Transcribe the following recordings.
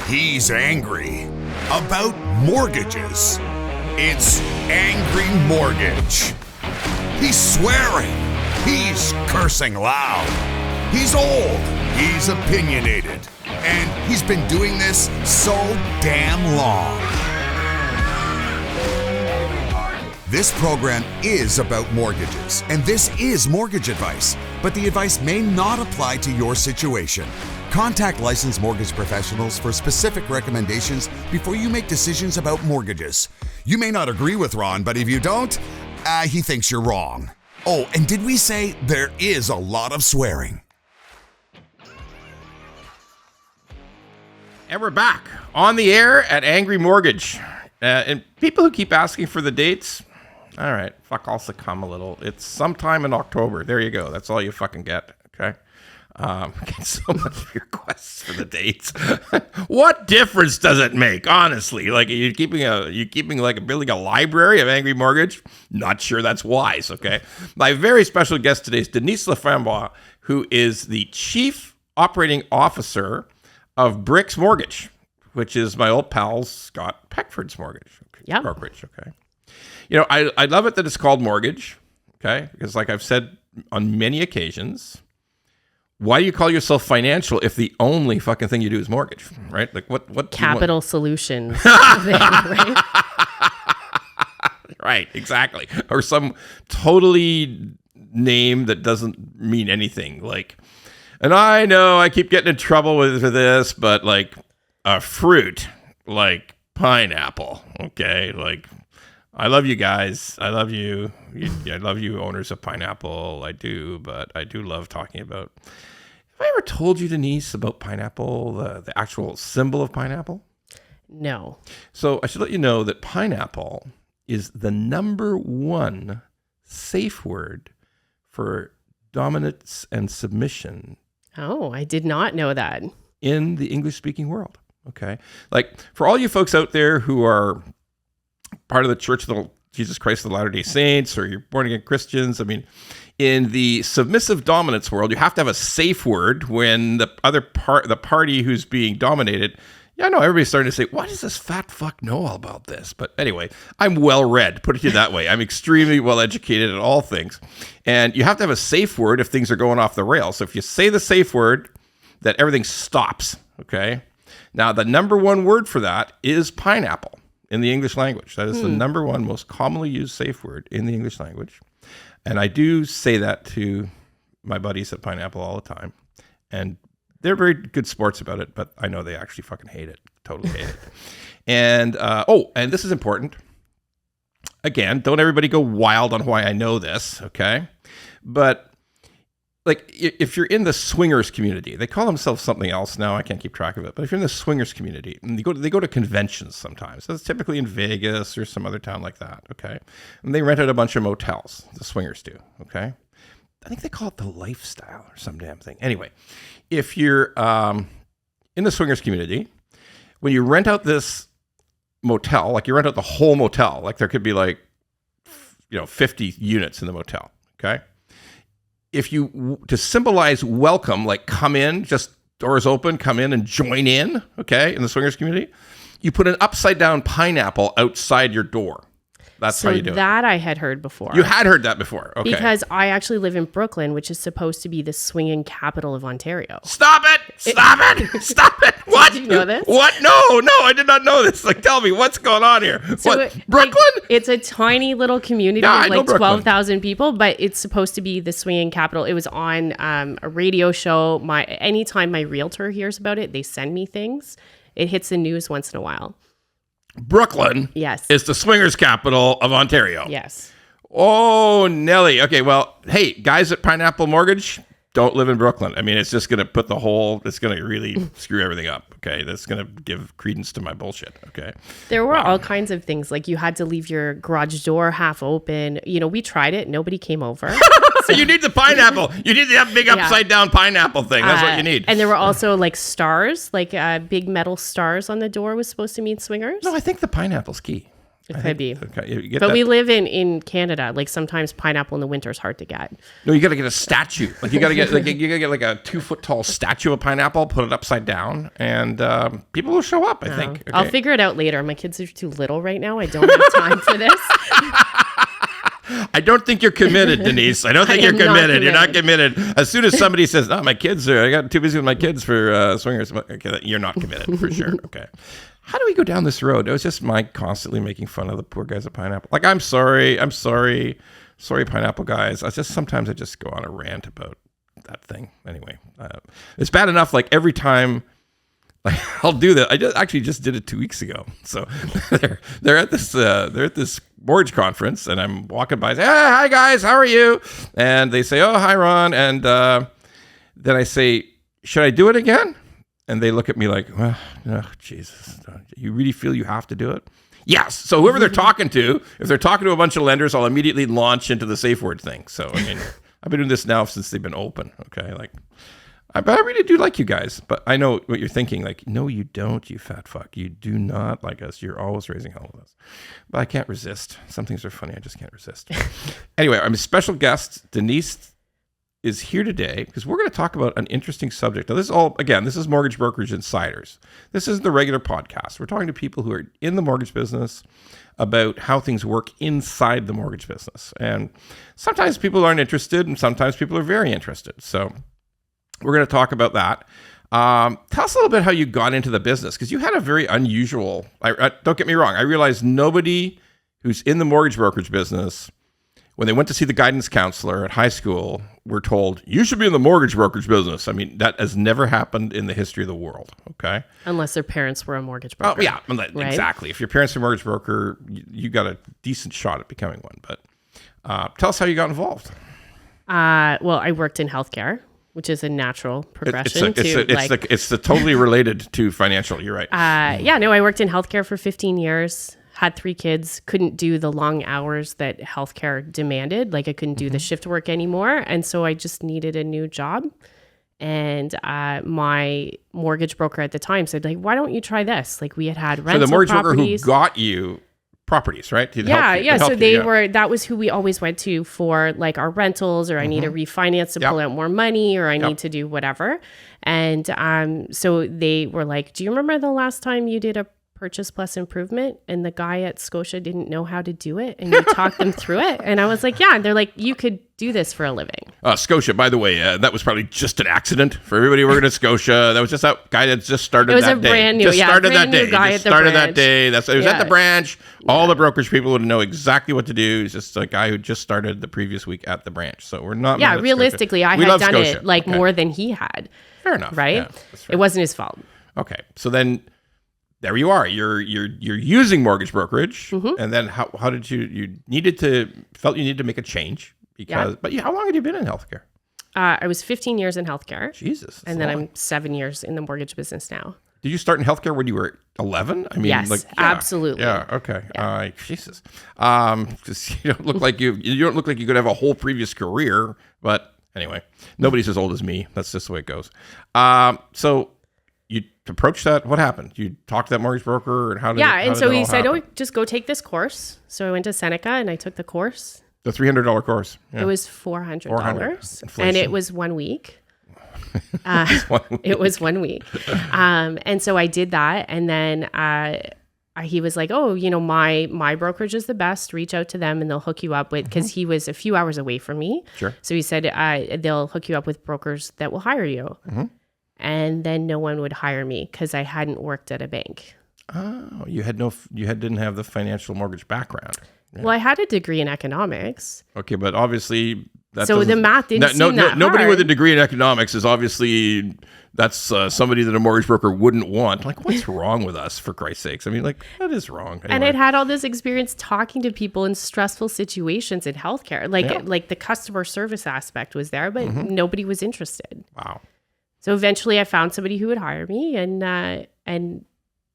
He's angry about mortgages. It's Angry Mortgage. He's swearing. He's cursing loud. He's old. He's opinionated. And he's been doing this so damn long. This program is about mortgages, and this is mortgage advice, but the advice may not apply to your situation. Contact licensed mortgage professionals for specific recommendations before you make decisions about mortgages. You may not agree with Ron, but if you don't, he thinks you're wrong. Oh, and did we say there is a lot of swearing? And we're back on the air at Angry Mortgage. And people who keep asking for the dates, all right, I'll succumb a little. It's sometime in October. There you go. That's all you fucking get, okay? Get so much requests for the dates. What difference does it make, honestly? Like, building a library of Angry Mortgage? Not sure that's wise, okay? My very special guest today is Denise Laframboise, who is the Chief Operating Officer of BRX Mortgage, which is my old pal Scott Peckford's mortgage brokerage, okay? You know, I love it that it's called mortgage, okay? Because like I've said on many occasions, why do you call yourself financial if the only fucking thing you do is mortgage, right? Like what Capital Solutions, right? Right, exactly. Or some totally name that doesn't mean anything. Like, and I know I keep getting in trouble with this, but like a fruit, like pineapple, okay? Like, I love you guys. I love you. I love you, owners of pineapple. I do, but I do love talking about. Have I ever told you, Denise, about pineapple, the actual symbol of pineapple? No. So I should let you know that pineapple is the number one safe word for dominance and submission. Oh, I did not know that. In the English-speaking world, okay? Like, for all you folks out there who are part of the Church of Jesus Christ of the Latter-day Saints, or you're born-again Christians, I mean, in the submissive dominance world, you have to have a safe word when the party who's being dominated. Yeah, I know everybody's starting to say, why does this fat fuck know all about this? But anyway, I'm well-read, put it that way. I'm extremely well-educated at all things. And you have to have a safe word if things are going off the rails. So if you say the safe word, that everything stops, okay? Now, the number one word for that is pineapple in the English language. That is the number one most commonly used safe word in the English language. And I do say that to my buddies at Pineapple all the time. And they're very good sports about it, but I know they actually fucking hate it. Totally hate it. And, and this is important. Again, don't everybody go wild on why I know this, okay? But, like, if you're in the swingers community, they call themselves something else now. I can't keep track of it. But if you're in the swingers community, and they go to conventions sometimes. That's typically in Vegas or some other town like that, okay? And they rent out a bunch of motels. The swingers do, okay? I think they call it the lifestyle or some damn thing. Anyway, if you're in the swingers community, when you rent out this motel, like you rent out the whole motel, like there could be like, 50 units in the motel, okay? If you, to symbolize welcome, like come in, just doors open, come in and join in, okay, in the swingers community, you put an upside down pineapple outside your door. That's how you do it. So that I had heard before. You had heard that before, okay. Because I actually live in Brooklyn, which is supposed to be the swinging capital of Ontario. Stop it! Stop it! What? Did you know this? What? No, I did not know this. Like, tell me, what's going on here? So what? Brooklyn? It's a tiny little community of like 12,000 people, but it's supposed to be the swinging capital. It was on a radio show. Anytime my realtor hears about it, they send me things. It hits the news once in a while. Brooklyn is the swingers capital of Ontario. Yes. Oh, Nelly. Okay, well, hey, guys at Pineapple Mortgage, don't live in Brooklyn. I mean, it's just going to it's going to really screw everything up, okay? That's going to give credence to my bullshit, okay? There were all kinds of things. Like you had to leave your garage door half open. We tried it. Nobody came over. So you need the pineapple. You need that big upside down pineapple thing. That's what you need. And there were also like stars, like big metal stars on the door was supposed to mean swingers. No, I think the pineapple's key. It could be. Okay, you get but that. we live in Canada. Like sometimes pineapple in the winter is hard to get. No, you got to get a statue. Like you got to get like a 2-foot tall statue of pineapple, put it upside down, and people will show up. I think. Okay. I'll figure it out later. My kids are too little right now. I don't have time for this. I don't think you're committed, Denise. I don't think you're committed. You're not committed. As soon as somebody says, "Oh, my kids I got too busy with my kids for swingers," okay, you're not committed for sure. Okay. How do we go down this road? It was just Mike constantly making fun of the poor guys at Pineapple. Like, I'm sorry, Pineapple guys. Sometimes I just go on a rant about that thing. Anyway, it's bad enough. Like every time, like I'll do that. I just did it 2 weeks ago. So they're at this mortgage conference, and I'm walking by. I say, hey, hi guys, how are you? And they say, oh, hi Ron. And then I say, should I do it again? And they look at me like, well, oh, Jesus, you really feel you have to do it? Yes. So whoever they're talking to, if they're talking to a bunch of lenders, I'll immediately launch into the safe word thing. So, I mean, I've been doing this now since they've been open. Okay. Like, I really do like you guys, but I know what you're thinking. Like, no, you don't, you fat fuck. You do not like us. You're always raising hell with us. But I can't resist. Some things are funny. I just can't resist. Anyway, I'm a special guest. Denise is here today because we're going to talk about an interesting subject. Now, this is Mortgage Brokerage Insiders. This isn't the regular podcast. We're talking to people who are in the mortgage business about how things work inside the mortgage business. And sometimes people aren't interested and sometimes people are very interested. So we're going to talk about that. Tell us a little bit how you got into the business because you had a very unusual, don't get me wrong, I realize nobody who's in the mortgage brokerage business, when they went to see the guidance counselor at high school, were told, you should be in the mortgage brokerage business. I mean, that has never happened in the history of the world, okay? Unless their parents were a mortgage broker. Oh, yeah, right? Exactly. If your parents are a mortgage broker, you got a decent shot at becoming one. But tell us how you got involved. Well, I worked in healthcare, which is a natural progression. It's totally related to financial. You're right. I worked in healthcare for 15 years. Had 3 kids, couldn't do the long hours that healthcare demanded. Like I couldn't do the shift work anymore. And so I just needed a new job. And my mortgage broker at the time said, like, why don't you try this? Like we had rental properties. So the mortgage broker who got you properties, right? So that was who we always went to for like our rentals, or I need a refinance to pull out more money, or I need to do whatever. And so they were like, do you remember the last time you did a purchase plus improvement and the guy at Scotia didn't know how to do it and you talked them through it? And I was like, yeah. And they're like, you could do this for a living. Scotia, by the way, that was probably just an accident for everybody working at Scotia. That was just that guy that just started that day. It was a brand new, started that day. Guy at the branch. That day. It was at the branch. All the brokerage people would know exactly what to do. He's just a guy who just started the previous week at the branch. So we're not. Yeah, realistically, I had done Scotia. It more than he had. Fair enough. Right? Yeah, it wasn't his fault. Okay. So then there you are. You're using mortgage brokerage, and then how did you needed to make a change But how long had you been in healthcare? I was 15 years in healthcare. Jesus, and then I'm 7 years in the mortgage business now. Did you start in healthcare when you were 11? I mean, yes, absolutely. Yeah. Okay. Yeah. Jesus. Because you don't look like you could have a whole previous career. But anyway, nobody's as old as me. That's just the way it goes. So you approached that. What happened? You talked to that mortgage broker, and how did? Yeah, and so he said, "Oh, just go take this course." So I went to Seneca and I took the course. The $300 course. Yeah. It was $400, and it was 1 week. It was 1 week, and so I did that, and then he was like, "Oh, my brokerage is the best. Reach out to them, and they'll hook you up with." Because he was a few hours away from me. Sure. So he said they'll hook you up with brokers that will hire you. And then no one would hire me because I hadn't worked at a bank. Oh, you didn't have the financial mortgage background. Yeah. Well, I had a degree in economics. Okay, but obviously the math didn't seem that nobody hard. with a degree in economics is obviously that's somebody that a mortgage broker wouldn't want. Like, what's wrong with us, for Christ's sakes? I mean, like, that is wrong. Anyway. And I'd had all this experience talking to people in stressful situations in healthcare. Like the customer service aspect was there, but nobody was interested. Wow. So eventually I found somebody who would hire me, and then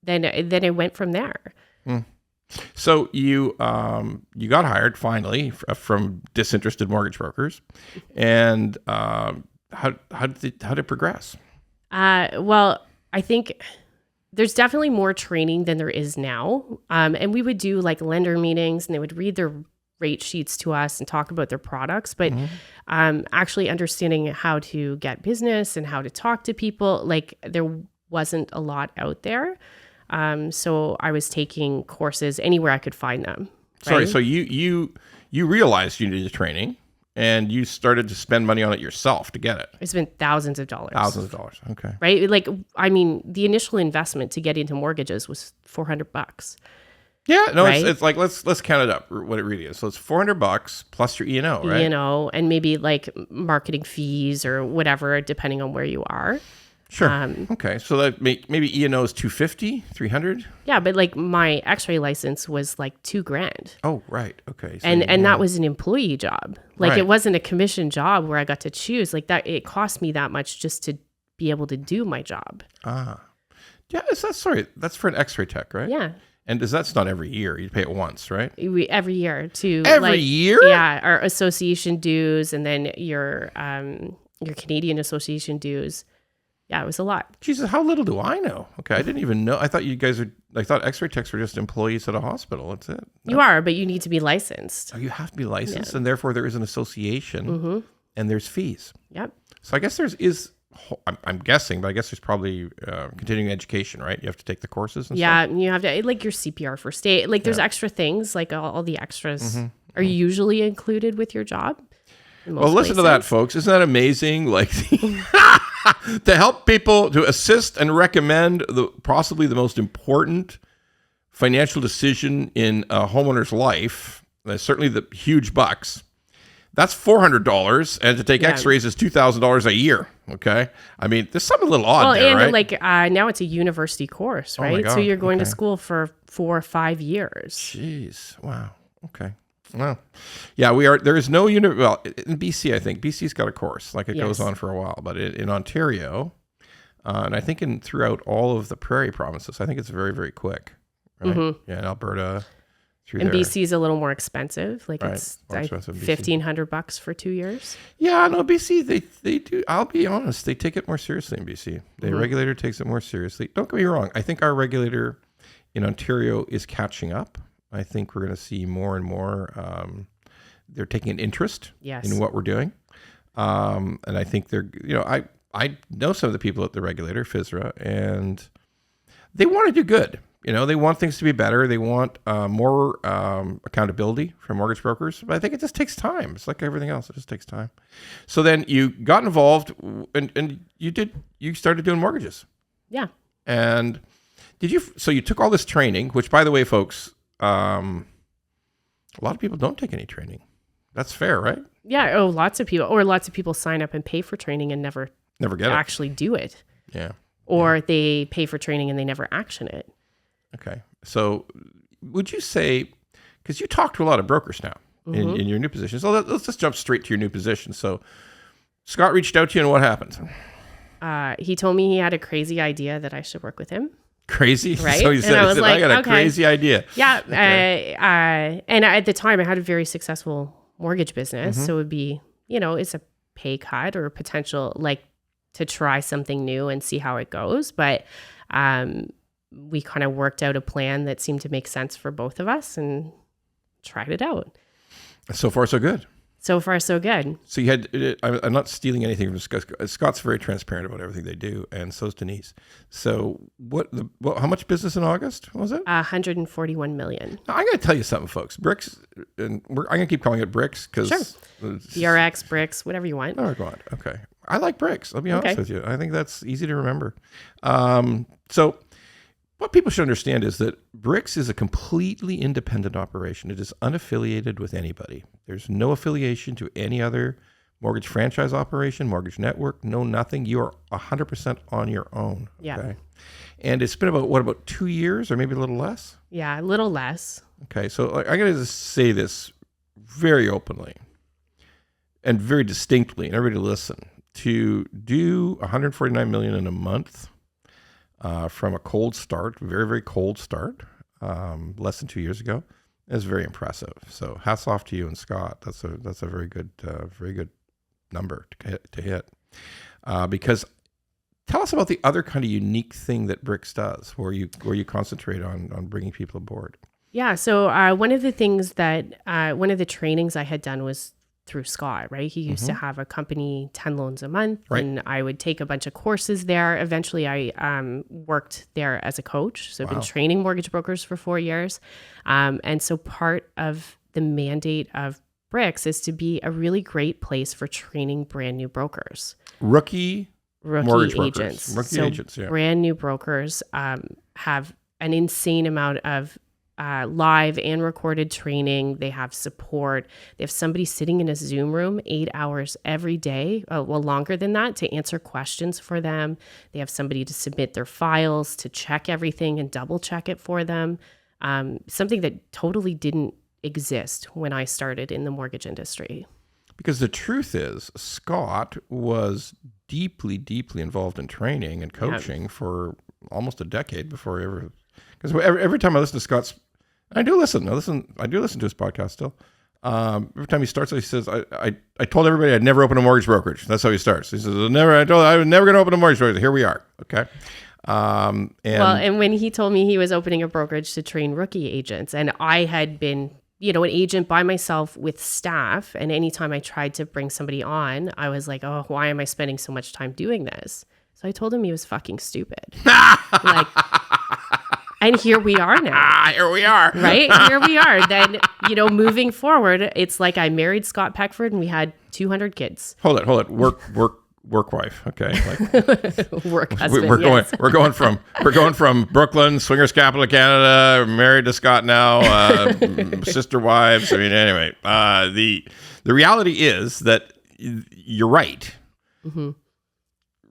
it went from there. So you got hired finally from disinterested mortgage brokers, and how did it progress? Well, I think there's definitely more training than there is now. And we would do like lender meetings, and they would read their rate sheets to us and talk about their products. But actually understanding how to get business and how to talk to people, like there wasn't a lot out there. So I was taking courses anywhere I could find them. Sorry, right? so you realized you needed training, and you started to spend money on it yourself to get it. I spent thousands of dollars. Thousands of dollars. Okay. Right? Like, I mean, the initial investment to get into mortgages was $400. Yeah, no, right? it's like let's count it up what it really is. So it's $400 plus your E&O, right? E&O, and maybe like marketing fees or whatever, depending on where you are. Sure. Okay, so that maybe E&O is $250, $300. Yeah, but like my X-ray license was like $2,000. Oh, right. Okay. So And that was an employee job. Like Right. it wasn't a commission job where I got to choose. Like that, it cost me that much just to be able to do my job. Yeah, that's for an X-ray tech, right? Yeah. And that's not every year. You pay it once, right? Every year to Every year? Yeah, our association dues, and then your Canadian association dues. Yeah, it was a lot. Jesus, how little do I know? Okay, I didn't even know. I thought X-ray techs were just employees at a hospital. That's it. You are, but you need to be licensed. Oh, you have to be licensed, and therefore there is an association, and there's fees. Yep. So I guess I'm guessing, but I guess there's probably continuing education, right? You have to take the courses and Yeah, stuff? and you have to, like your CPR first aid. Like there's extra things, like all the extras are usually included with your job. Well, listen to that, folks. Isn't that amazing? Like to help people, to assist and recommend possibly the most important financial decision in a homeowner's life, certainly the huge bucks. That's $400, and to take X-rays is $2,000 a year. Okay, I mean, there's something a little odd there, right? And like now it's a university course, right? Oh my God. So you're going to school for 4 or 5 years. Jeez, wow. Okay, well, yeah, we are. There is no in BC. I think BC's got a course, like it goes on for a while, but in Ontario, and I think throughout all of the prairie provinces, I think it's very, very quick. Right? Yeah, in Alberta. And BC is a little more expensive. Like it's expensive $1,500 for 2 years. Yeah, no, BC, they do. I'll be honest, they take it more seriously in BC. The regulator takes it more seriously. Don't get me wrong. I think our regulator in Ontario is catching up. I think we're going to see more and more. They're taking an interest in what we're doing. And I think I know some of the people at the regulator, FSRA, and they want to do good. They want things to be better. They want more accountability from mortgage brokers. But I think it just takes time. It's like everything else. It just takes time. So then you got involved and you started doing mortgages. Yeah. And so you took all this training, which, by the way, folks, a lot of people don't take any training. That's fair, right? Yeah. Oh, lots of people sign up and pay for training and never get actually do it. Yeah. Or they pay for training and they never action it. Okay. So would you say, because you talk to a lot of brokers now in your new position, so let's just jump straight to your new position. So Scott reached out to you, and what happened? He told me he had a crazy idea that I should work with him. Crazy? Right? So he said, I got a crazy idea. Yeah. Okay. And at the time I had a very successful mortgage business. So it would be, it's a pay cut or potential like to try something new and see how it goes. But, we kind of worked out a plan that seemed to make sense for both of us and tried it out. So far, so good. So far, so good. So you had, I'm not stealing anything from Scott. Scott's very transparent about everything they do, and so is Denise. So how much business in August was it? 141 million. Now, I got to tell you something, folks. BRX, and I'm going to keep calling it BRX because... Sure. BRX, BRX, whatever you want. Oh, God. Okay. I like BRX. I'll be honest with you. I think that's easy to remember. So... what people should understand is that BRX is a completely independent operation. It is unaffiliated with anybody. There's no affiliation to any other mortgage franchise operation, mortgage network, no nothing. You are 100% on your own. Yeah. Okay? And it's been about 2 years or maybe a little less? Yeah, a little less. Okay, so I'm going to just say this very openly and very distinctly, and everybody listen. To do $149 million in a month from a cold start, very, very cold start, less than 2 years ago, is very impressive. So hats off to you and Scott. That's a very good number to hit. Because Tell us about the other kind of unique thing that BRX does, where you concentrate on bringing people aboard. Yeah. So one of the trainings I had done was through Scott, right? He used to have a company, 10 loans a month, right. And I would take a bunch of courses there. Eventually I worked there as a coach. So I've been training mortgage brokers for 4 years. And so part of the mandate of BRX is to be a really great place for training brand new brokers. Rookie mortgage agents. Brokers. Rookie agents, yeah. Brand new brokers have an insane amount of live and recorded training. They have support. They have somebody sitting in a Zoom room 8 hours every day, longer than that, to answer questions for them. They have somebody to submit their files, to check everything and double check it for them. Something that totally didn't exist when I started in the mortgage industry. Because the truth is, Scott was deeply, deeply involved in training and coaching for almost a decade before he ever... Because every time I listen to Scott's... I do listen to his podcast still. Every time he starts, he says, I told everybody I'd never open a mortgage brokerage. That's how he starts. He says, I was never going to open a mortgage brokerage. Here we are. Okay. And when he told me he was opening a brokerage to train rookie agents, and I had been, an agent by myself with staff, and anytime I tried to bring somebody on, I was like, oh, why am I spending so much time doing this? So I told him he was fucking stupid. And here we are now. Here we are. Right? Here we are. Then, moving forward, it's like I married Scott Peckford and we had 200 kids. Hold it. Work wife. Okay. Work husband. We're going from Brooklyn, swingers capital of Canada, married to Scott now, sister wives. I mean, anyway, the reality is that you're right. Mm-hmm.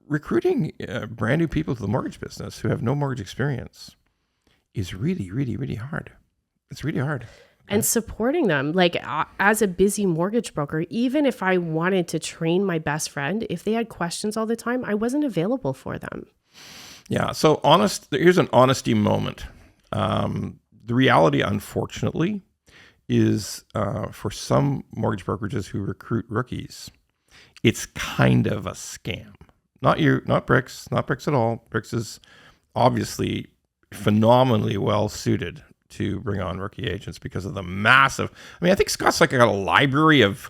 Recruiting brand new people to the mortgage business who have no mortgage experience is really, really, really hard. It's really hard. Okay. And supporting them, as a busy mortgage broker, even if I wanted to train my best friend, if they had questions all the time, I wasn't available for them. Yeah. So here's an honesty moment. The reality, unfortunately, is for some mortgage brokerages who recruit rookies, it's kind of a scam. Not BRX at all. BRX is obviously phenomenally well suited to bring on rookie agents because of the massive... I think Scott's got a library of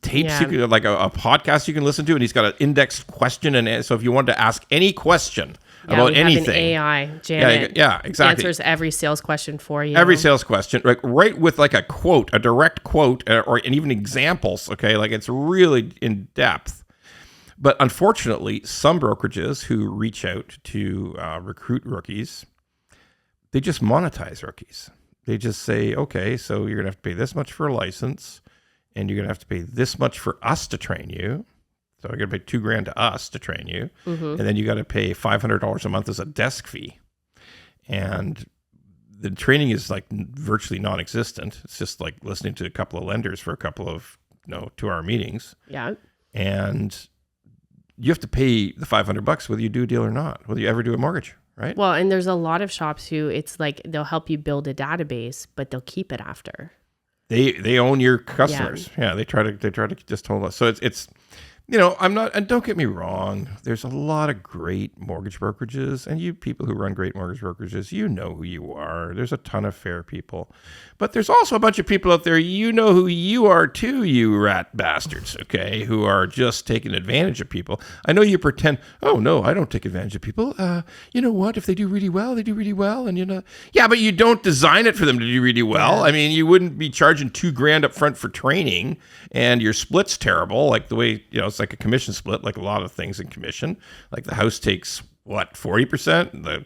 tapes, you can, a podcast you can listen to, and he's got an indexed question. And so if you wanted to ask any question about anything... Have an AI, Janet. Yeah, exactly. Answers every sales question for you. Every sales question, right with a quote, a direct quote, and even examples, okay? It's really in depth. But unfortunately, some brokerages who reach out to recruit rookies, they just monetize rookies. They just say, okay, so you're going to have to pay this much for a license, and you're going to have to pay this much for us to train you. So you're going to pay $2,000 to us to train you. Mm-hmm. And then you got to pay $500 a month as a desk fee. And the training is virtually non-existent. It's just listening to a couple of lenders for a couple of 2-hour meetings. Yeah. And you have to pay the $500 whether you do a deal or not, whether you ever do a mortgage, right? Well, and there's a lot of shops who it's they'll help you build a database, but they'll keep it after. They own your customers. Yeah, they try to just hold us. So it's I'm not, and don't get me wrong, there's a lot of great mortgage brokerages, and you people who run great mortgage brokerages, you know who you are. There's a ton of fair people. But there's also a bunch of people out there, you know who you are too, you rat bastards, okay, who are just taking advantage of people. I know you pretend, oh no, I don't take advantage of people. You know what? If they do really well, they do really well. And yeah, but you don't design it for them to do really well. I mean, you wouldn't be charging $2,000 up front for training, and your split's terrible, the way, it's like a commission split, like a lot of things in commission. The house takes 40%, the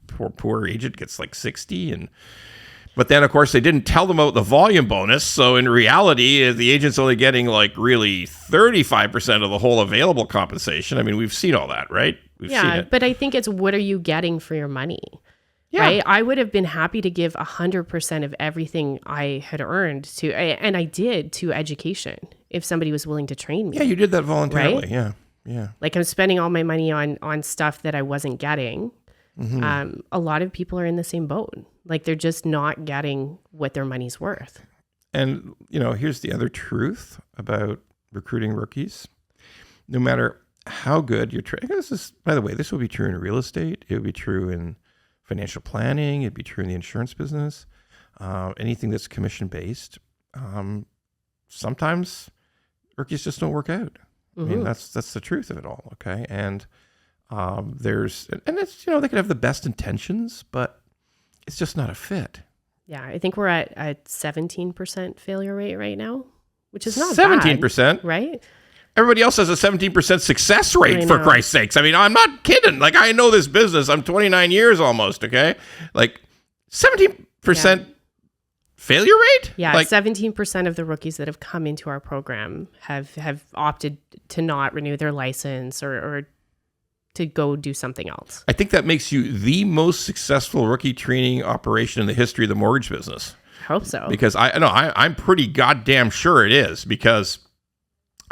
poor agent gets 60, but then of course they didn't tell them about the volume bonus. So in reality, the agent's only getting really 35% of the whole available compensation. I mean, we've seen all that, right? We've seen it. But I think it's, what are you getting for your money? Yeah. Right? I would have been happy to give 100% of everything I had earned and I did, to education, if somebody was willing to train me. Yeah, you did that voluntarily. Right? Yeah. I'm spending all my money on stuff that I wasn't getting. Mm-hmm. A lot of people are in the same boat. They're just not getting what their money's worth. And, here's the other truth about recruiting rookies. No matter how good your training. This is, by the way, this will be true in real estate. It would be true in financial planning. It'd be true in the insurance business. Anything that's commission based. Sometimes rookies just don't work out. I mean, that's the truth of it all. Okay, and it's they could have the best intentions, but it's just not a fit. Yeah, I think we're at a 17% failure rate right now, which is not 17%, bad, right? Everybody else has a 17% success rate, for Christ's sakes. I mean, I'm not kidding. Like, I know this business. I'm 29 years almost, okay? Like, 17% failure rate? Yeah, like, 17% of the rookies that have come into our program have opted to not renew their license or to go do something else. I think that makes you the most successful rookie training operation in the history of the mortgage business. I hope so. Because I'm pretty goddamn sure it is, because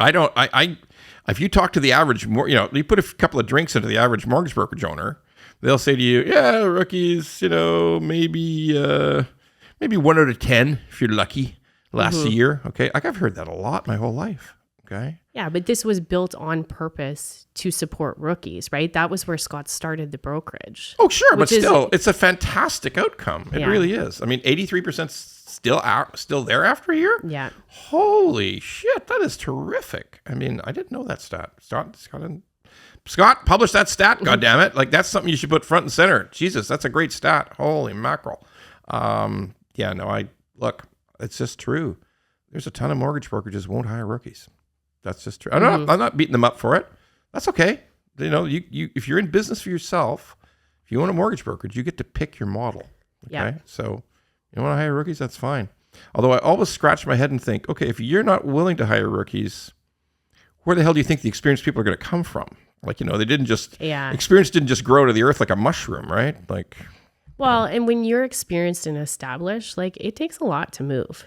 if you talk to the average, you put a couple of drinks into the average mortgage brokerage owner, they'll say to you, yeah, rookies, maybe 1 out of 10 if you're lucky last year. Okay. Like, I've heard that a lot my whole life. Okay. Yeah, but this was built on purpose to support rookies, right? That was where Scott started the brokerage. Oh, sure. But still, it's a fantastic outcome. It really is. I mean, 83% still there after a year? Yeah. Holy shit. That is terrific. I mean, I didn't know that stat. Scott, publish that stat, goddammit. Like, that's something you should put front and center. Jesus, that's a great stat. Holy mackerel. Look, it's just true. There's a ton of mortgage brokerages won't hire rookies. That's just true. I'm not beating them up for it. That's okay. You if you're in business for yourself, if you own a mortgage brokerage, you get to pick your model. Okay. Yeah. So you want to hire rookies, that's fine. Although I always scratch my head and think, okay, if you're not willing to hire rookies, where the hell do you think the experienced people are going to come from? Like, they didn't just, experience didn't just grow to the earth like a mushroom, right? Like, well, and when you're experienced and established, like, it takes a lot to move.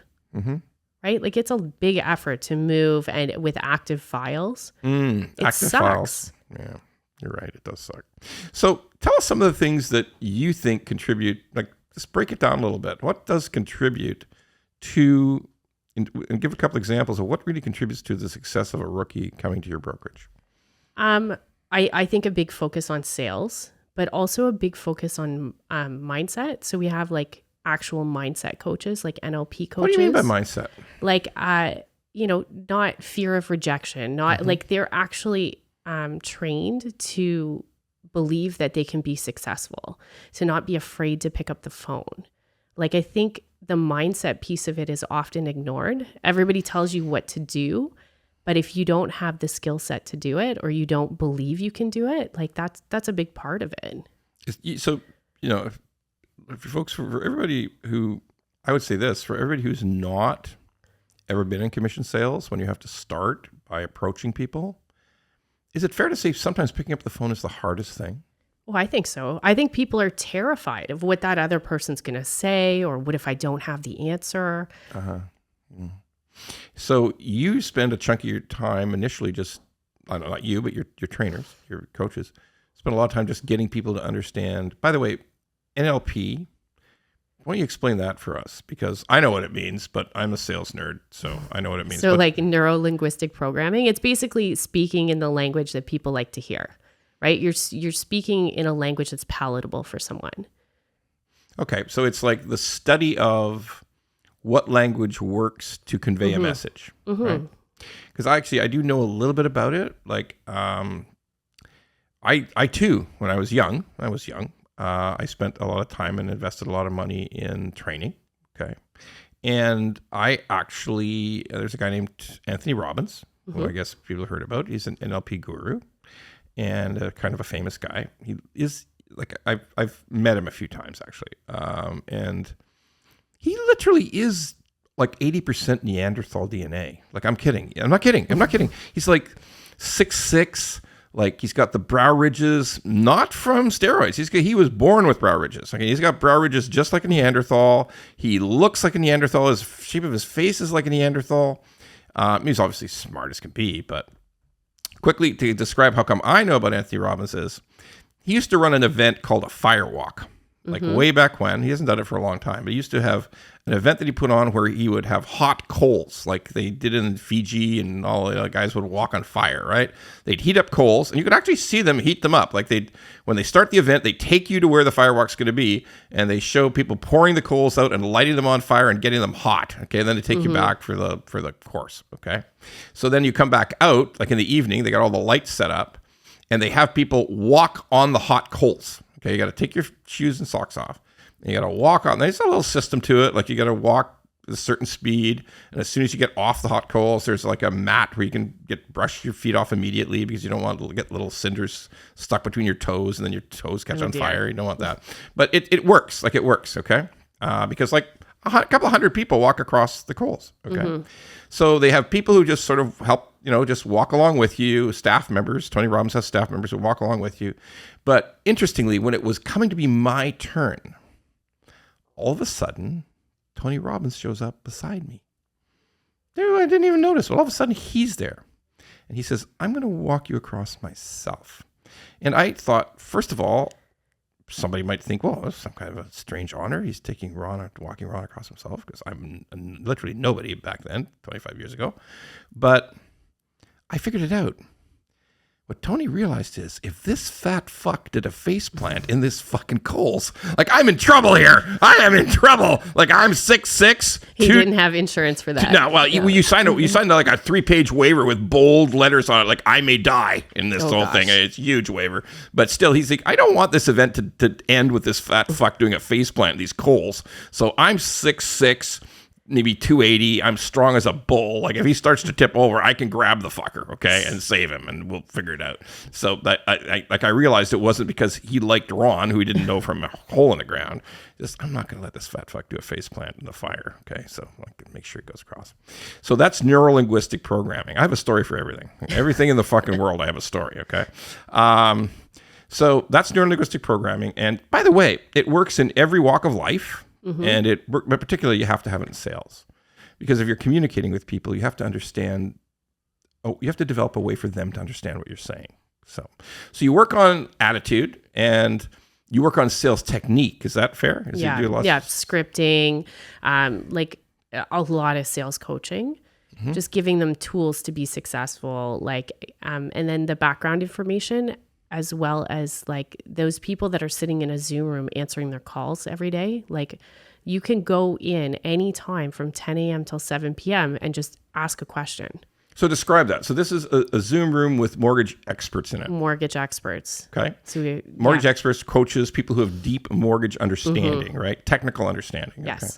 Right? Like, it's a big effort to move, and with active files, it active sucks. Files. Yeah, you're right. It does suck. So tell us some of the things that you think contribute, like, just break it down a little bit. What does contribute to, and give a couple examples of what really contributes to the success of a rookie coming to your brokerage? I think a big focus on sales, but also a big focus on mindset. So we have, like, actual mindset coaches, like NLP coaches. What do you mean by mindset? Like, not fear of rejection, not like, they're actually trained to believe that they can be successful, to not be afraid to pick up the phone. Like, I think the mindset piece of it is often ignored. Everybody tells you what to do, but if you don't have the skill set to do it, or you don't believe you can do it, like, that's a big part of it. So, for folks, for everybody who, I would say this, for everybody who's not ever been in commission sales, when you have to start by approaching people, is it fair to say sometimes picking up the phone is the hardest thing? Well, I think so. I think people are terrified of what that other person's going to say, or what if I don't have the answer? So you spend a chunk of your time initially just, I don't know, not you, but your trainers, your coaches, spend a lot of time just getting people to understand. By the way, NLP, why don't you explain that for us? Because I know what it means, but I'm a sales nerd, so I know what it means. So, like, neuro-linguistic programming, it's basically speaking in the language that people like to hear, right? You're speaking in a language that's palatable for someone. Okay, so it's like the study of what language works to convey a message, right? Because I do know a little bit about it. Like, I too, when I was young, I spent a lot of time and invested a lot of money in training. Okay. And I actually, there's a guy named Anthony Robbins, who I guess people have heard about. He's an NLP guru and kind of a famous guy. He is, like, I've met him a few times actually. And he literally is like 80% Neanderthal DNA. Like, I'm kidding. I'm not kidding. He's like 6'6". Like, he's got the brow ridges, not from steroids. He was born with brow ridges. Okay, he's got brow ridges just like a Neanderthal. He looks like a Neanderthal. His shape of his face is like a Neanderthal. He's obviously smart as can be, but quickly to describe how come I know about Anthony Robbins is, he used to run an event called a Firewalk. like way back when. He hasn't done it for a long time, but he used to have an event that he put on where he would have hot coals, like they did in Fiji, and all the guys would walk on fire, right? They'd heat up coals, and you could actually see them heat them up. Like when they start the event, they take you to where the firework's going to be, and they show people pouring the coals out and lighting them on fire and getting them hot. Okay, and then they take you back for the course. Okay, so then you come back out, like in the evening, they got all the lights set up, and they have people walk on the hot coals. Okay, you got to take your shoes and socks off. And you got to walk on. There's a little system to it. Like you got to walk at a certain speed. And as soon as you get off the hot coals, there's like a mat where you can brush your feet off immediately because you don't want to get little cinders stuck between your toes and then your toes catch on fire. You don't want that. But it works. Like it works, okay? Because like a couple hundred people walk across the coals, okay? So they have people who just sort of help, just walk along with you, staff members. Tony Robbins has staff members who walk along with you. But interestingly, when it was coming to be my turn, all of a sudden, Tony Robbins shows up beside me. I didn't even notice. Well, all of a sudden, he's there. And he says, I'm going to walk you across myself. And I thought, first of all, somebody might think, well, that's some kind of a strange honor. He's walking Ron across himself, because I'm literally nobody back then, 25 years ago. But I figured it out. What Tony realized is, if this fat fuck did a face plant in this fucking coals, like, I'm in trouble here. I am in trouble. Like, I'm 6'6". He didn't have insurance for that. No, well, you signed like a 3-page waiver with bold letters on it, like, I may die in this whole thing. It's a huge waiver. But still, he's like, I don't want this event to end with this fat fuck doing a face plant in these coals. So I'm 6'6", maybe 280. I'm strong as a bull. Like, if he starts to tip over, I can grab the fucker, okay, and save him, and we'll figure it out. So that I realized it wasn't because he liked Ron, who he didn't know from a hole in the ground. Just, I'm not going to let this fat fuck do a face plant in the fire, okay? So I can make sure it goes across. So that's neuro-linguistic programming. I have a story for everything. Everything in the fucking world, I have a story, okay? So that's neuro-linguistic programming. And by the way, it works in every walk of life. And but particularly you have to have it in sales, because if you're communicating with people, you have to understand. You have to develop a way for them to understand what you're saying. So you work on attitude and you work on sales technique. Is that fair? Yeah, scripting, like a lot of sales coaching, just giving them tools to be successful. Like, and then the background information, as well as like those people that are sitting in a Zoom room answering their calls every day. Like, you can go in anytime from 10 a.m. till 7 p.m. and just ask a question. So describe that. So this is a Zoom room with mortgage experts in it. Mortgage experts. Okay. So mortgage experts, coaches, people who have deep mortgage understanding, right? Technical understanding. Yes. Okay.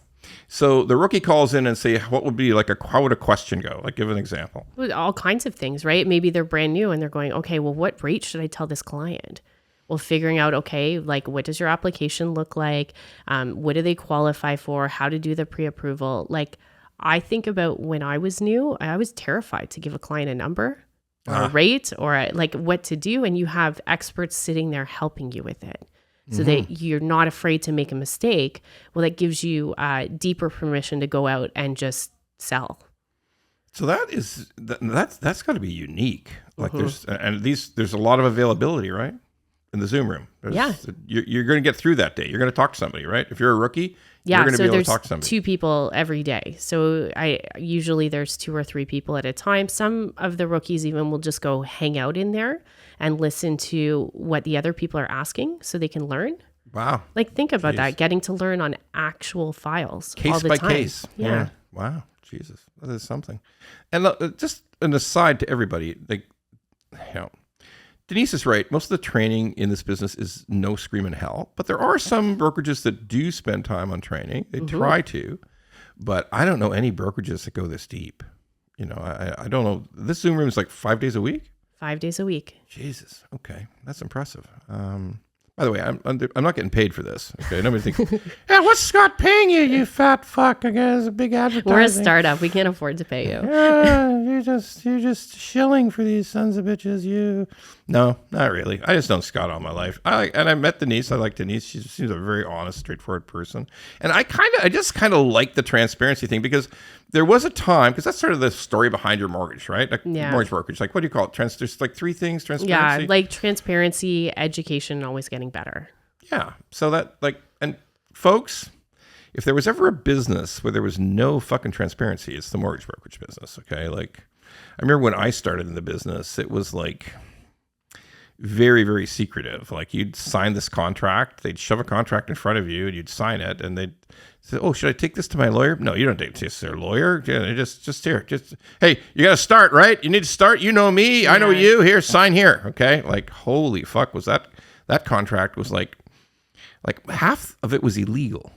So the rookie calls in and say, what would be like how would a question go? Like, give an example. All kinds of things, right? Maybe they're brand new and they're going, okay, well, what rate should I tell this client? Well, figuring out, okay, like, what does your application look like? What do they qualify for? How to do the pre-approval? Like, I think about when I was new, I was terrified to give a client a number or a rate or like what to do. And you have experts sitting there helping you with it, so that you're not afraid to make a mistake. Well, that gives you deeper permission to go out and just sell. So that's got to be unique. Like there's a lot of availability, right? In the Zoom room. You're going to get through that day. You're going to talk to somebody, right? If you're a rookie, you're going to be able to talk to somebody. 2 people every day. So usually there's 2 or 3 people at a time. Some of the rookies even will just go hang out in there and listen to what the other people are asking so they can learn. Wow. Like, think about that, getting to learn on actual files case all the by time. Case. Yeah. Wow. Jesus. That is something. And just an aside to everybody, like, Denise is right. Most of the training in this business is no screaming hell, but there are some brokerages that do spend time on training. They try to, but I don't know any brokerages that go this deep. I don't know. This Zoom room is like 5 days a week? 5 days a week. Jesus. Okay. That's impressive. By the way, I'm not getting paid for this. Okay, nobody thinks, yeah, what's Scott paying you, you fat fuck? I guess a big advertising. We're a startup. We can't afford to pay you. You're just shilling for these sons of bitches. No, not really. I just known Scott all my life. I met Denise. I like Denise. She seems a very honest, straightforward person. And I just kind of like the transparency thing, because there was a time, because that's sort of the story behind your mortgage, right? Like mortgage brokerage. Like, what do you call it? There's like 3 things: transparency. Yeah, like transparency, education, always getting better. Yeah. So that and folks, if there was ever a business where there was no fucking transparency, it's the mortgage brokerage business. Okay. Like I remember when I started in the business, it was like very, very secretive. Like you'd sign this contract, they'd shove a contract in front of you and you'd sign it and they'd say, oh, should I take this to my lawyer? No, you don't take this to their lawyer. Yeah, just here. Hey, you got to start, right? You need to start. You know me. Yeah. I know you. Here, sign here. Okay. Like, holy fuck, was that contract was like half of it was illegal.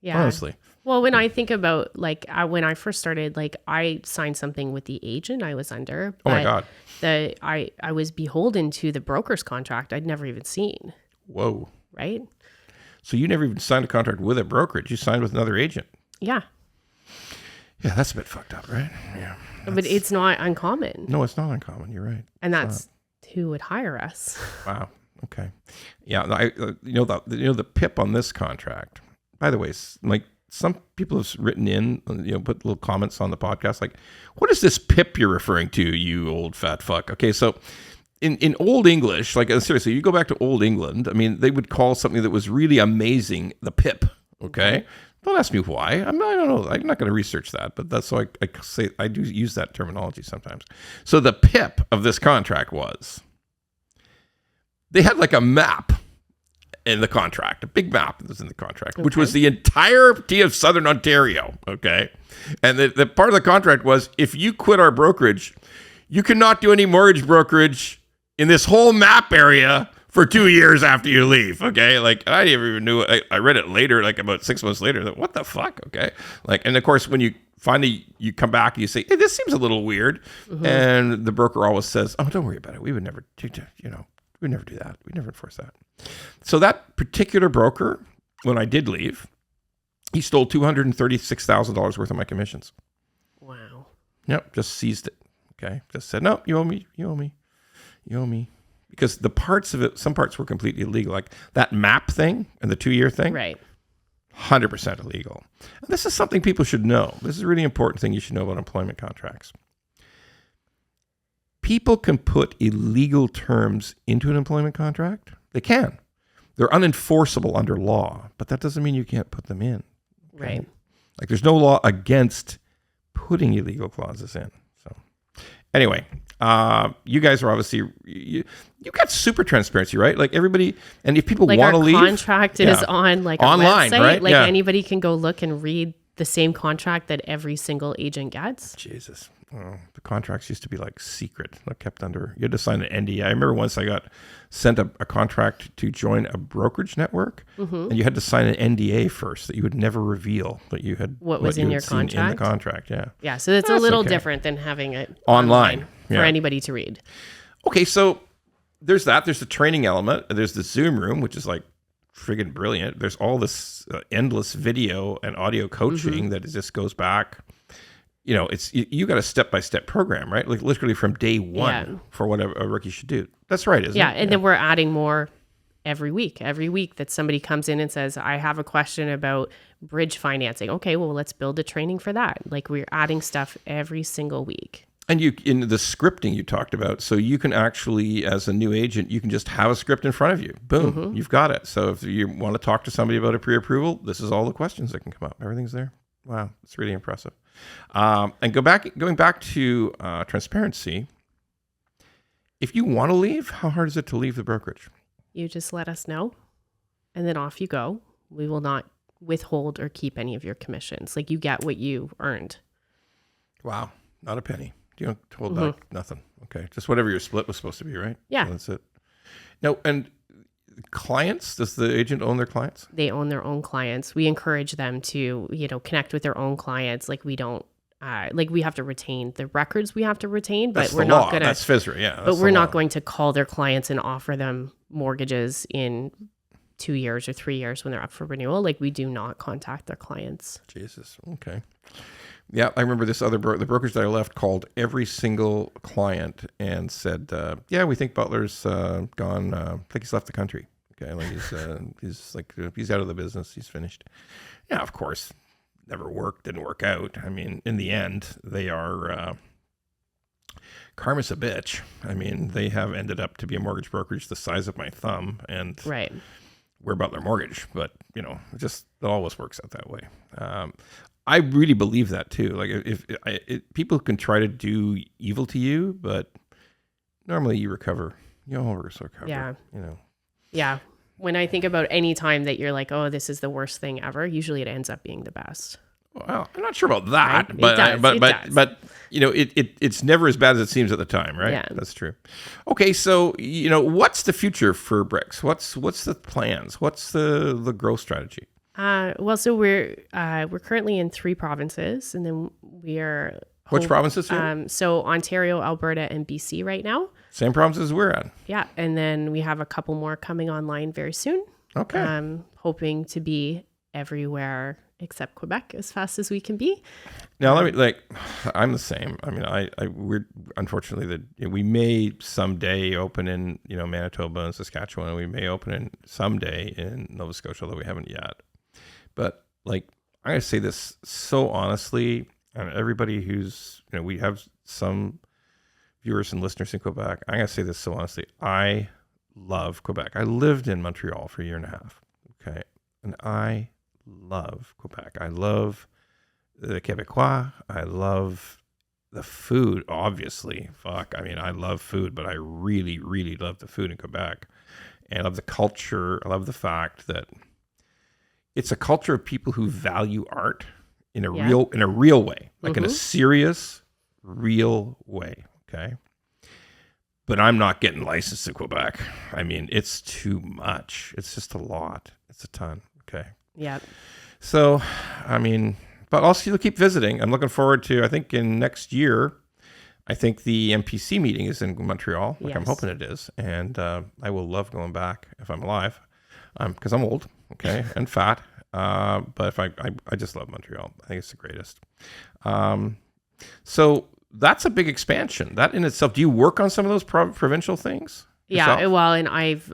Yeah. Honestly. Well, when I think about when I first started, I signed something with the agent I was under. Oh my God. I was beholden to the broker's contract I'd never even seen. Whoa. Right? So you never even signed a contract with a brokerage. You signed with another agent. Yeah. Yeah, that's a bit fucked up, right? Yeah. But it's not uncommon. No, it's not uncommon. You're right. And that's who would hire us. Wow. Okay. Yeah. The PIP on this contract, by the way, like some people have written in, put little comments on the podcast, like, what is this PIP you're referring to, you old fat fuck? Okay. So in Old English, like seriously, you go back to Old England, I mean, they would call something that was really amazing the PIP. Okay. Don't ask me why. I don't know. I'm not going to research that, but that's why I say I do use that terminology sometimes. So the PIP of this contract was, they had like a map in the contract, a big map that was in the contract, which was the entirety of Southern Ontario. Okay. And the part of the contract was, if you quit our brokerage, you cannot do any mortgage brokerage in this whole map area for 2 years after you leave. Okay. Like I never even knew it. I read it later, like about 6 months later, that what the fuck? Okay. Like, and of course, when you finally, you come back and you say, hey, this seems a little weird. Mm-hmm. And the broker always says, oh, don't worry about it. We would never, we never do that. We never enforce that. So that particular broker, when I did leave, he stole $236,000 worth of my commissions. Wow. Yep. Just seized it. Okay. Just said, no, you owe me. Because the parts of it, some parts were completely illegal. Like that map thing and the 2-year thing. Right. 100% illegal. And this is something people should know. This is a really important thing you should know about employment contracts. People can put illegal terms into an employment contract. They can. They're unenforceable under law, but that doesn't mean you can't put them in. Okay? Right. Like there's no law against putting illegal clauses in. So anyway, you guys are obviously, you got super transparency, right? Like everybody, and if people want to leave. Our contract is on like online, a website. Right? Like anybody can go look and read the same contract that every single agent gets. Jesus. Oh, the contracts used to be like secret, kept under. You had to sign an NDA. I remember once I got sent a contract to join a brokerage network, and you had to sign an NDA first that you would never reveal that you had what was in your contract. In the contract, yeah. Yeah, so that's a little different than having it online for anybody to read. Okay, so there's that. There's the training element. There's the Zoom room, which is like friggin' brilliant. There's all this endless video and audio coaching that just goes back. It's you got a step-by-step program, right? Like literally from day one for what a rookie should do. That's right, isn't it? Yeah, and then we're adding more every week. Every week that somebody comes in and says, I have a question about bridge financing. Okay, well, let's build a training for that. Like we're adding stuff every single week. And you, in the scripting you talked about, so you can actually, as a new agent, you can just have a script in front of you. Boom, you've got it. So if you want to talk to somebody about a pre-approval, this is all the questions that can come up. Everything's there. Wow, it's really impressive. And going back to transparency, if you want to leave, how hard is it to leave the brokerage? You just let us know, and then off you go. We will not withhold or keep any of your commissions. Like you get what you earned. Wow, not a penny. You don't hold back nothing. Okay, just whatever your split was supposed to be, right? Yeah, so that's it. No, and clients, does the agent own their clients? They own their own clients. We encourage them to, connect with their own clients. Like we don't, we have to retain the records we have to retain, but we're not going to. That's FSRA, yeah. But we're not going to call their clients and offer them mortgages in 2 years or 3 years when they're up for renewal. Like we do not contact their clients. Jesus. Okay. Yeah, I remember this other the brokerage that I left called every single client and said, "Yeah, we think Butler's gone. I think he's left the country. Okay, like he's out of the business. He's finished." Yeah, of course, never worked. Didn't work out. I mean, in the end, they are karma's a bitch. I mean, they have ended up to be a mortgage brokerage the size of my thumb, and right. we're Butler Mortgage, but it always works out that way. I really believe that too. Like if people can try to do evil to you, but normally you recover. You always recover. Yeah. Yeah. When I think about any time that you're like, oh, this is the worst thing ever, usually it ends up being the best. Well, I'm not sure about that, right? but it's never as bad as it seems at the time, right? Yeah. That's true. Okay, so what's the future for BRX? What's the plans? What's the growth strategy? So we're currently in 3 provinces, and then we are. Which provinces? So Ontario, Alberta, and BC right now. Same provinces we're at. Yeah, and then we have a couple more coming online very soon. Okay. Hoping to be everywhere except Quebec as fast as we can be. Now, I'm the same. I mean, we're unfortunately we may someday open in Manitoba and Saskatchewan, and we may open in someday in Nova Scotia, although we haven't yet. But I'm gonna say this so honestly, and everybody who's we have some viewers and listeners in Quebec. I'm gonna say this so honestly. I love Quebec. I lived in Montreal for a year and a half. Okay, and I love Quebec. I love the Québécois. I love the food, obviously. I love food, but I really, really love the food in Quebec. And I love the culture. I love the fact that it's a culture of people who value art in a real way, in a serious, real way. Okay. But I'm not getting licensed in Quebec. I mean, it's too much. It's just a lot. It's a ton. Okay. Yeah. So, but I'll still keep visiting. I'm looking forward to, I think in next year, I think the MPC meeting is in Montreal. Yes. I'm hoping it is. And I will love going back if I'm alive, because I'm old, okay, and fat. But if I just love Montreal. I think it's the greatest. So that's a big expansion. That in itself, do you work on some of those provincial things? Yeah, well, and I've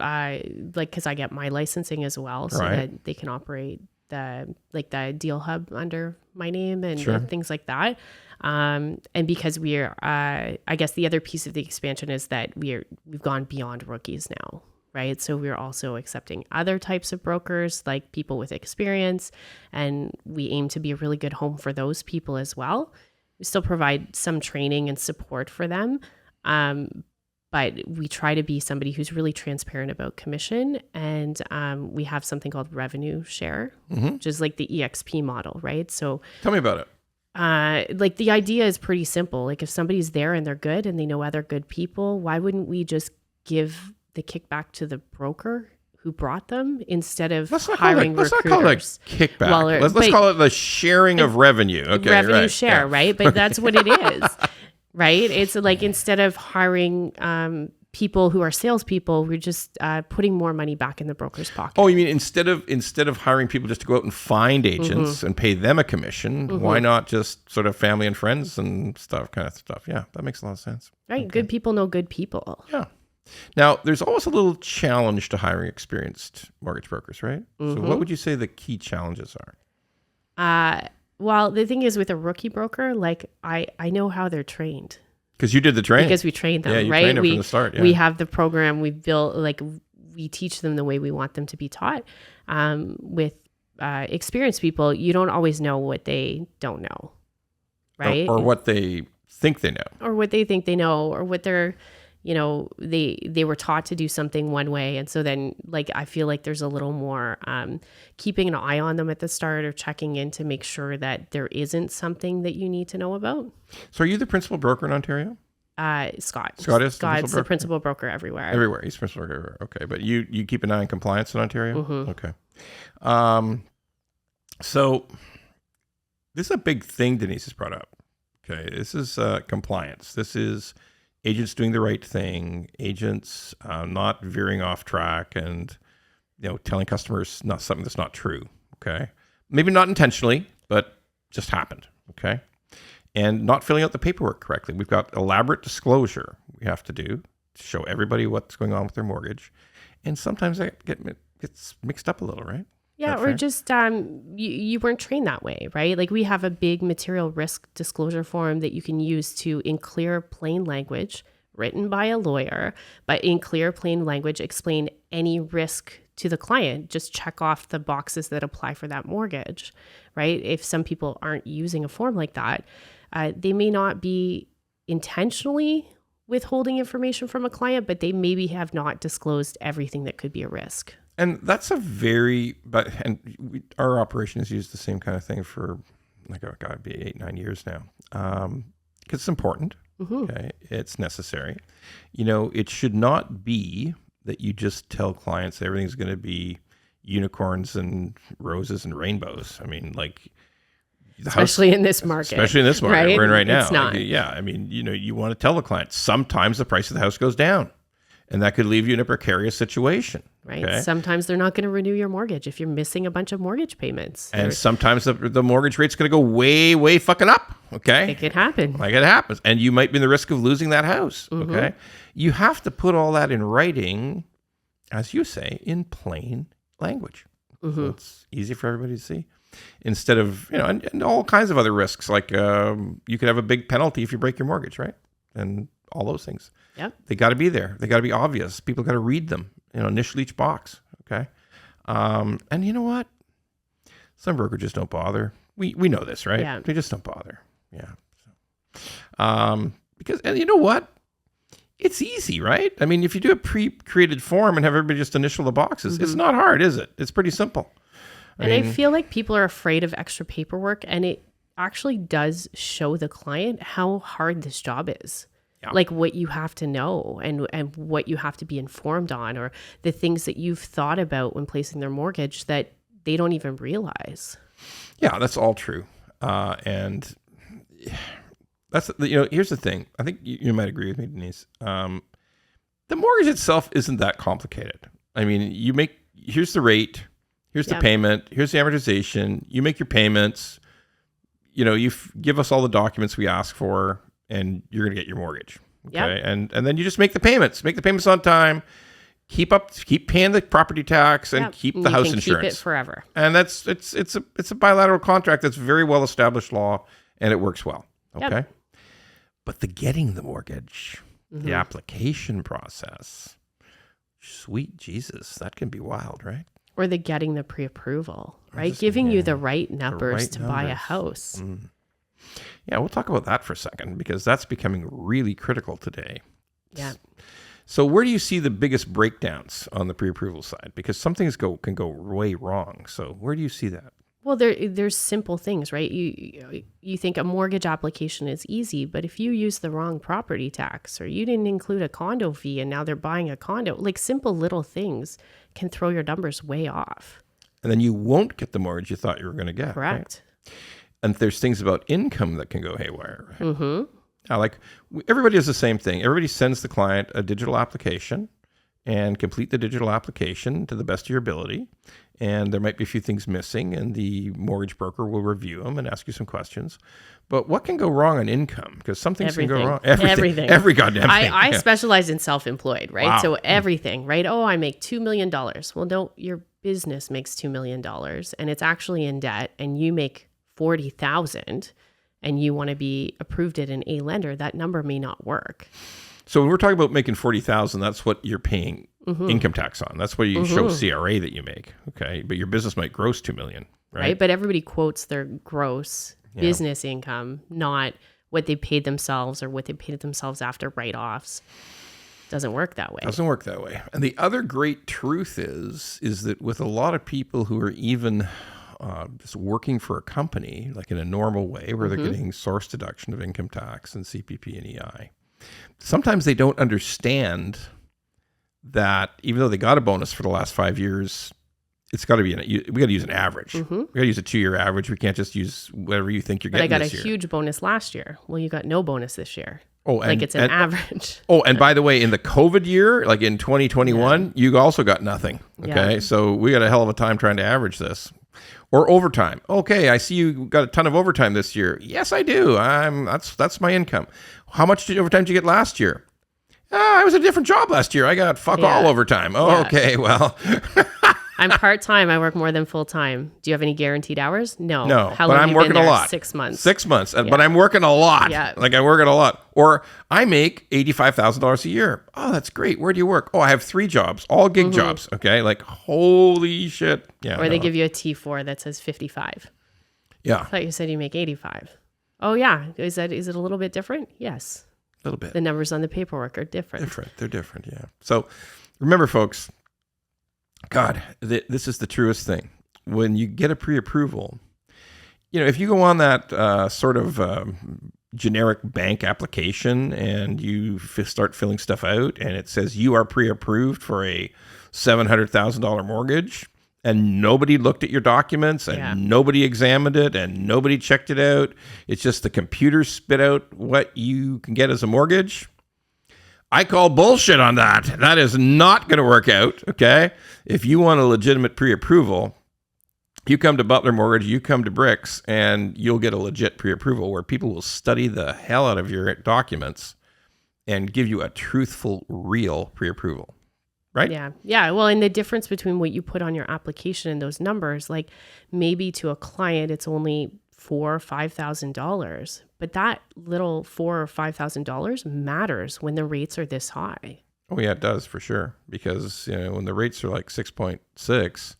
because I get my licensing as well, so right. that they can operate the deal hub under my name and Sure. things like that. And because we're, I guess the other piece of the expansion is that we've gone beyond rookies now, right? So we're also accepting other types of brokers, like people with experience, and we aim to be a really good home for those people as well. We still provide some training and support for them. But we try to be somebody who's really transparent about commission. And we have something called revenue share, which is like the EXP model, right? So tell me about it. The idea is pretty simple. Like if somebody's there and they're good and they know other good people, why wouldn't we just give the kickback to the broker who brought them instead of hiring recruiters? Let's not call it kickback. Let's call it the sharing of revenue. Okay, revenue share, right? But that's what it is. Right? It's like instead of hiring people who are salespeople, we're just putting more money back in the broker's pocket. Oh, you mean instead of hiring people just to go out and find agents and pay them a commission, why not just sort of family and friends and stuff? Yeah, that makes a lot of sense. Right. Okay. Good people know good people. Yeah. Now, there's always a little challenge to hiring experienced mortgage brokers, right? So what would you say the key challenges are? Well, the thing is with a rookie broker, I know how they're trained. Because you did the training. Because we trained them, yeah, you right? Trained them from the start. Yeah. We have the program we built, we teach them the way we want them to be taught. With experienced people, you don't always know what they don't know, right? Or what they think they know. Or what they think they know, or what they're, they were taught to do something one way. And so then I feel like there's a little more keeping an eye on them at the start or checking in to make sure that there isn't something that you need to know about. So are you the principal broker in Ontario? Scott. Scott is the principal broker everywhere. Everywhere. He's principal broker everywhere. Okay. But you keep an eye on compliance in Ontario? Okay. So this is a big thing Denise has brought up. Okay. This is compliance. This is agents doing the right thing, agents not veering off track and, telling customers not something that's not true. Okay. Maybe not intentionally, but just happened. Okay. And not filling out the paperwork correctly. We've got elaborate disclosure we have to do to show everybody what's going on with their mortgage. And sometimes that gets mixed up a little, right? Yeah, or just you weren't trained that way, right? We have a big material risk disclosure form that you can use to, in clear, plain language, written by a lawyer, but in clear, plain language, explain any risk to the client. Just check off the boxes that apply for that mortgage, right? If some people aren't using a form like that, they may not be intentionally withholding information from a client, but they maybe have not disclosed everything that could be a risk. And that's our operation has used the same kind of thing for gotta be 8-9 years now. Because it's important. Okay. It's necessary. It should not be that you just tell clients that everything's going to be unicorns and roses and rainbows. I mean, especially in this market. Right? We're in right now. It's not. You want to tell the client sometimes the price of the house goes down, and that could leave you in a precarious situation. Right. Okay? Sometimes they're not going to renew your mortgage if you're missing a bunch of mortgage payments. And sometimes the mortgage rate's going to go way, way fucking up. Okay. It could happen. It happens. And you might be in the risk of losing that house. Okay. You have to put all that in writing, as you say, in plain language. So it's easy for everybody to see. Instead of, and all kinds of other risks, like you could have a big penalty if you break your mortgage, right? And all those things. Yep. They got to be there. They got to be obvious. People got to read them, initial each box. Okay. And you know what? Some brokerages don't bother. We know this, right? Yeah. They just don't bother. Yeah. Because, and you know what? It's easy, right? I mean, if you do a pre-created form and have everybody just initial the boxes, it's not hard, is it? It's pretty simple. I feel like people are afraid of extra paperwork, and it actually does show the client how hard this job is. Yeah. Like what you have to know and what you have to be informed on, or the things that you've thought about when placing their mortgage that they don't even realize. Yeah, that's all true. And that's, here's the thing. I think you might agree with me, Denise. The mortgage itself isn't that complicated. I mean, here's the rate, here's the payment, here's the amortization. You make your payments, you give us all the documents we ask for, and you're going to get your mortgage. Okay. Yep. And then you just make the payments on time, keep paying the property tax, and keep the house insurance. Keep it forever. And it's a bilateral contract that's very well established law, and it works well. Okay. Yep. But the getting the mortgage, the application process, sweet Jesus, that can be wild, right? Or the getting the pre-approval, right? Giving you the right numbers to buy a house. Yeah, we'll talk about that for a second, because that's becoming really critical today. Yeah. So where do you see the biggest breakdowns on the pre-approval side? Because some things can go way wrong. So where do you see that? Well, there's simple things, right? You think a mortgage application is easy, but if you use the wrong property tax, or you didn't include a condo fee and now they're buying a condo, like simple little things can throw your numbers way off. And then you won't get the mortgage you thought you were going to get. Correct. Right? And there's things about income that can go haywire. Right? Now, everybody does the same thing. Everybody sends the client a digital application and complete the digital application to the best of your ability. And there might be a few things missing, and the mortgage broker will review them and ask you some questions. But what can go wrong on income? Because some things can go wrong. Everything. Every goddamn thing. I specialize in self-employed, right? Wow. So everything, right? Oh, I make $2 million. Well, no, your business makes $2 million, and it's actually in debt, and you make $40,000, and you want to be approved at an A lender. That number may not work. So when we're talking about making $40,000, that's what you're paying income tax on. That's what you show CRA that you make. Okay. But your business might gross $2 million, right? But everybody quotes their gross business income, not what they paid themselves or what they paid themselves after write-offs. Doesn't work that way. And the other great truth is that with a lot of people who are even just working for a company, like in a normal way, where they're getting source deduction of income tax and CPP and EI, sometimes they don't understand that even though they got a bonus for the last 5 years, it's got to be we got to use an average. We got to use a 2-year average. We can't just use whatever you think you're getting. But I got a huge bonus last year. Well, you got no bonus this year. Oh, and it's an average. Oh, and by the way, in the COVID year, like in 2021, you also got nothing. Okay, so we got a hell of a time trying to average this. Or overtime. Okay, I see you got a ton of overtime this year. Yes, I do. That's my income. How much overtime did you get last year? I was at a different job last year. I got all overtime. Oh, okay. Well, I'm part-time. I work more than full-time. Do you have any guaranteed hours? No. No, How but long I'm have you working been a there? lot. 6 months. 6 months, but I'm working a lot. Yeah. Like I work at a lot. Or I make $85,000 a year. Oh, that's great. Where do you work? Oh, I have 3 jobs, all gig jobs. Okay, like holy shit. Yeah. Or they give you a T4 that says 55. Yeah. I thought you said you make 85. Oh yeah. Is it a little bit different? Yes. A little bit. The numbers on the paperwork are different. They're different. Yeah. So remember, folks. God, this is the truest thing. When you get a pre-approval, if you go on that sort of generic bank application and you start filling stuff out and it says you are pre-approved for a $700,000 mortgage and nobody looked at your documents and nobody examined it and nobody checked it out. It's just the computer spit out what you can get as a mortgage. I call bullshit on that. That is not going to work out, okay? If you want a legitimate pre-approval, you come to Butler Mortgage, you come to BRX, and you'll get a legit pre-approval where people will study the hell out of your documents and give you a truthful, real pre-approval, right? Yeah. Yeah. Well, and the difference between what you put on your application and those numbers, like maybe to a client, it's only $4,000 or $5,000, but that little $4,000 or $5,000 matters when the rates are this high. Oh yeah, it does for sure. Because when the rates are like 6.6,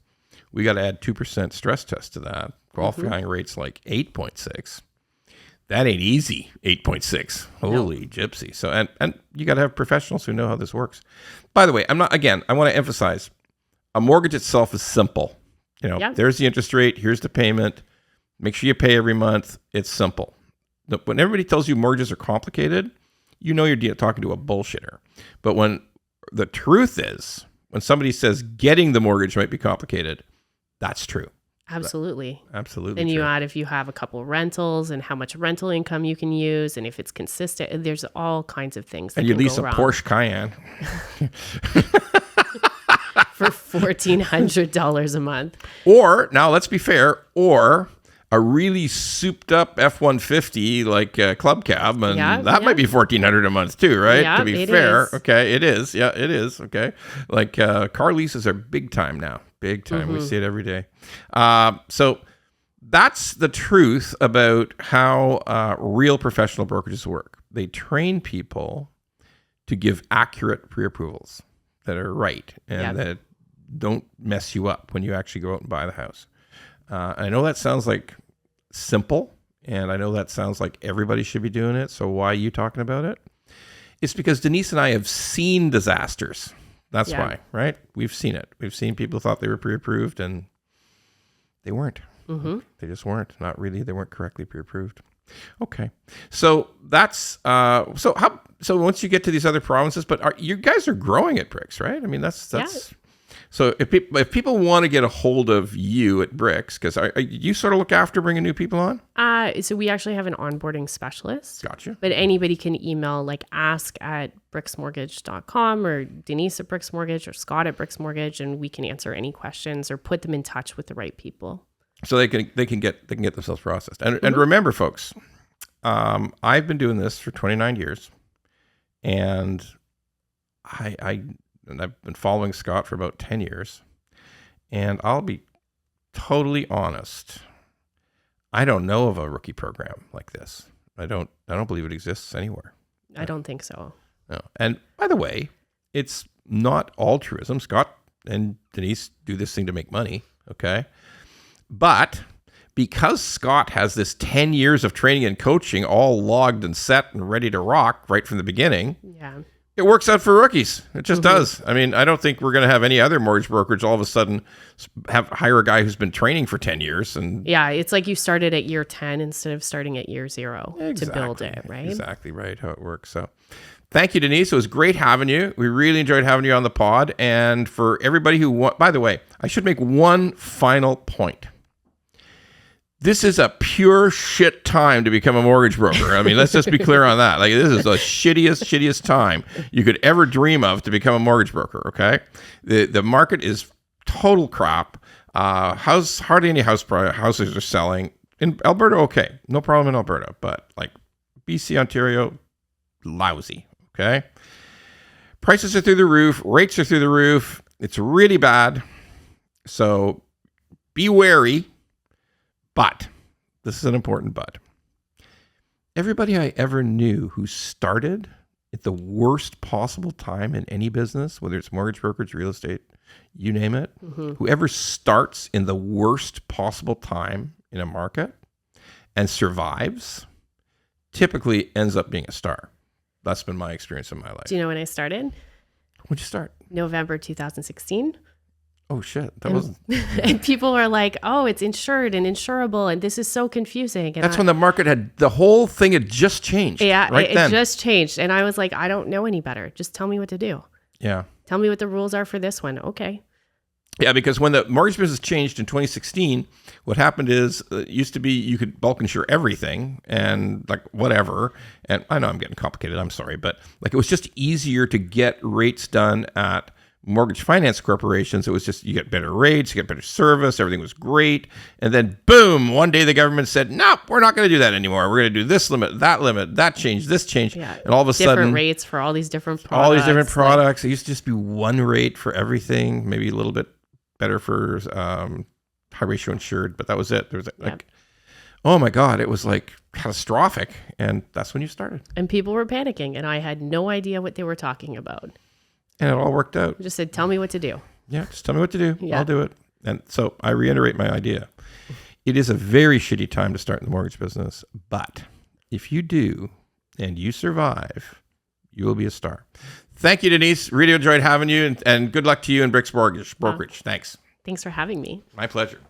we got to add 2% stress test to that. Qualifying rates like 8.6. That ain't easy. 8.6. Holy gypsy. So and you got to have professionals who know how this works. By the way, I want to emphasize, a mortgage itself is simple. There's the interest rate. Here's the payment. Make sure you pay every month. It's simple. When everybody tells you mortgages are complicated, you're talking to a bullshitter. But when the truth is, when somebody says getting the mortgage might be complicated, that's true. Absolutely. Absolutely. And true. you add if you have a couple of rentals and how much rental income you can use and if it's consistent. There's all kinds of things that and you can lease go a wrong. Porsche Cayenne. For $1,400 a month. Or, now let's be fair, or a really souped up F-150 like Club Cab, and that might be $1,400 a month too, right? Yeah, to be fair. Okay, it is. Yeah, it is. Okay. Like car leases are big time now. Big time. We see it every day. So that's the truth about how real professional brokerages work. They train people to give accurate pre-approvals that are right and that don't mess you up when you actually go out and buy the house. I know that sounds like simple, and I know that sounds like everybody should be doing it. So why are you talking about it? It's because Denise and I have seen disasters. That's why, right? We've seen it. We've seen people thought they were pre-approved, and they weren't. They just weren't. Not really. They weren't correctly pre-approved. Okay, so that's so once you get to these other provinces, but you guys are growing at BRX, right? I mean, that's. So if people want to get a hold of you at BRX, because you sort of look after bringing new people on? So we actually have an onboarding specialist. Gotcha. But anybody can email like ask@brixmortgage.com or Denise at BRX Mortgage or Scott at BRX Mortgage, and we can answer any questions or put them in touch with the right people. So they can get themselves processed. And remember, folks, I've been doing this for 29 years, and I've been following Scott for about 10 years, and I'll be totally honest. I don't know of a rookie program like this. I don't believe it exists anywhere. I don't think so. No. And by the way, it's not altruism. Scott and Denise do this thing to make money, okay? But because Scott has this 10 years of training and coaching all logged and set and ready to rock right from the beginning, it works out for rookies. It just does. I mean, I don't think we're going to have any other mortgage brokerage all of a sudden hire a guy who's been training for 10 years. And it's like you started at year 10 instead of starting at year 0 to build it, right? Exactly right, how it works. So thank you, Denise. It was great having you. We really enjoyed having you on the pod. And for everybody by the way, I should make one final point. This is a pure shit time to become a mortgage broker. I mean, let's just be clear on that. Like, this is the shittiest time you could ever dream of to become a mortgage broker, okay? The market is total crap. Hardly any houses are selling. In Alberta, okay. No problem in Alberta. But, like, BC, Ontario, lousy, okay? Prices are through the roof. Rates are through the roof. It's really bad. So be wary, but this is an important but. Everybody I ever knew who started at the worst possible time in any business, whether it's mortgage brokerage, real estate, you name it, whoever starts in the worst possible time in a market and survives typically ends up being a star. That's been my experience in my life. Do you know when I started? When'd you start? November 2016. Oh shit, that wasn't. And people were like, "Oh, it's insured and insurable, and this is so confusing." And that's when the market the whole thing had just changed. Yeah, right then. It just changed, and I was like, "I don't know any better. Just tell me what to do." Yeah. Tell me what the rules are for this one. Okay. Yeah, because when the mortgage business changed in 2016, what happened is it used to be you could bulk insure everything and like whatever. And I know I'm getting complicated. I'm sorry, but like it was just easier to get rates done at mortgage finance corporations. It was just you get better rates, you get better service, everything was great. And then boom, one day the government said, "No, we're not going to do that anymore. We're going to do this limit, that change, this change." Yeah, and all of a sudden, different rates for all these different products. All these different products. It used to just be one rate for everything, maybe a little bit better for high ratio insured, but that was it. There was like, oh my God, it was like catastrophic. And that's when you started. And people were panicking, and I had no idea what they were talking about. And it all worked out. I just said, tell me what to do. Yeah, just tell me what to do. Yeah. I'll do it. And so I reiterate my idea. It is a very shitty time to start in the mortgage business, but if you do and you survive, you will be a star. Thank you, Denise. Really enjoyed having you, and good luck to you in BRX Mortgage. Thanks. Thanks for having me. My pleasure.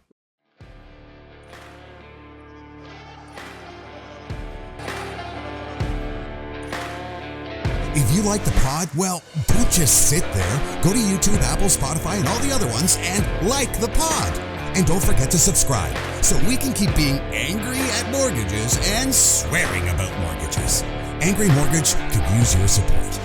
If you like the pod, well, don't just sit there. Go to YouTube, Apple, Spotify, and all the other ones and like the pod. And don't forget to subscribe so we can keep being angry at mortgages and swearing about mortgages. Angry Mortgage could use your support.